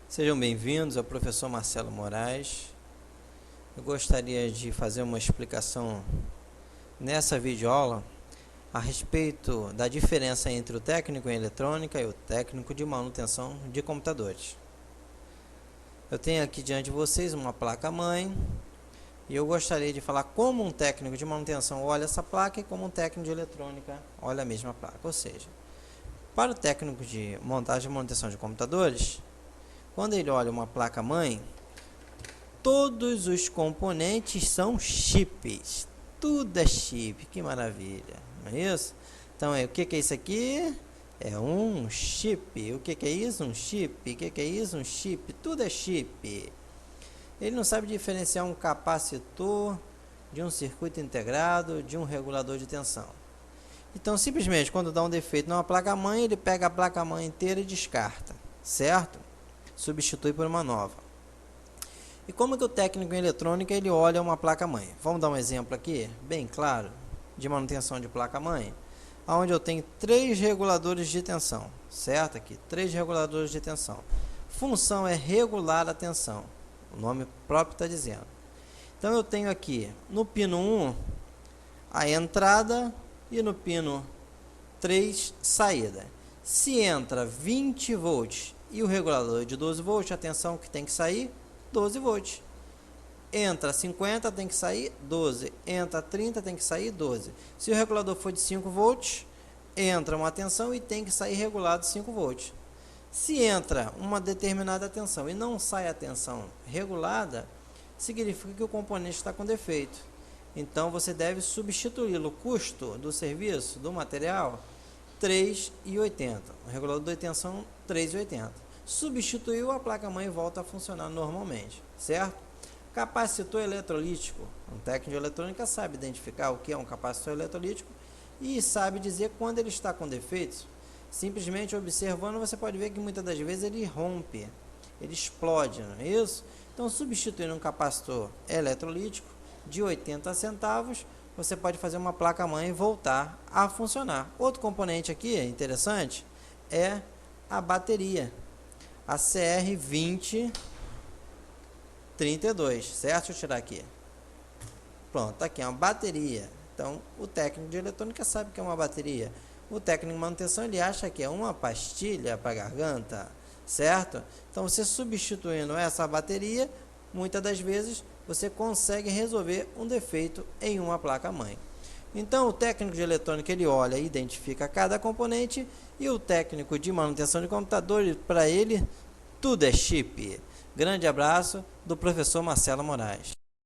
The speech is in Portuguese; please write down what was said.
Sejam bem-vindos ao professor Marcelo Moraes. Eu gostaria de fazer uma explicação nessa videoaula a respeito da diferença entre o técnico em eletrônica e o técnico de manutenção de computadores. Eu tenho aqui diante de vocês uma placa-mãe e eu gostaria de falar como um técnico de manutenção olha essa placa e como um técnico de eletrônica olha a mesma placa. Ou seja, para o técnico de montagem e manutenção de computadores, quando ele olha uma placa-mãe, todos os componentes são chips. Tudo é chip, que maravilha, não é isso? Então, o que é isso aqui? É um chip. O que é isso? Um chip. O que é isso? Um chip. Tudo é chip. Ele não sabe diferenciar um capacitor de um circuito integrado, de um regulador de tensão. Então, simplesmente, quando dá um defeito numa placa-mãe, ele pega a placa-mãe inteira e descarta, certo? Substitui por uma nova. E como que o técnico em eletrônica ele olha uma placa-mãe? Vamos dar um exemplo aqui, bem claro, de manutenção de placa-mãe, onde eu tenho 3 reguladores de tensão, certo? Aqui, 3 reguladores de tensão. Função é regular a tensão, o nome próprio está dizendo. Então eu tenho aqui no pino 1 a entrada e no pino 3 saída. Se entra 20 volts e o regulador de 12 volts, a tensão que tem que sair, 12 volts. Entra 50, tem que sair 12. Entra 30, tem que sair 12. Se o regulador for de 5 volts, entra uma tensão e tem que sair regulado 5 volts. Se entra uma determinada tensão e não sai a tensão regulada, significa que o componente está com defeito. Então você deve substituí-lo. O custo do serviço, do material, R$ 3,80. O regulador de tensão, R$ 3,80. Substituiu, a placa-mãe volta a funcionar normalmente, certo? Capacitor eletrolítico. Um técnico de eletrônica sabe identificar o que é um capacitor eletrolítico e sabe dizer quando ele está com defeitos. Simplesmente observando, você pode ver que muitas das vezes ele rompe, ele explode, não é isso? Então, substituindo um capacitor eletrolítico de 80 centavos, você pode fazer uma placa-mãe voltar a funcionar. Outro componente aqui interessante é a bateria, a CR2032, certo? Deixa eu tirar aqui. Pronto, tá aqui, é uma bateria. Então, o técnico de eletrônica sabe que é uma bateria. O técnico de manutenção, ele acha que é uma pastilha para garganta, certo? Então, você substituindo essa bateria, muitas das vezes, você consegue resolver um defeito em uma placa-mãe. Então, o técnico de eletrônica, ele olha e identifica cada componente, e o técnico de manutenção de computador, para ele, tudo é chip. Grande abraço do professor Marcelo Moraes.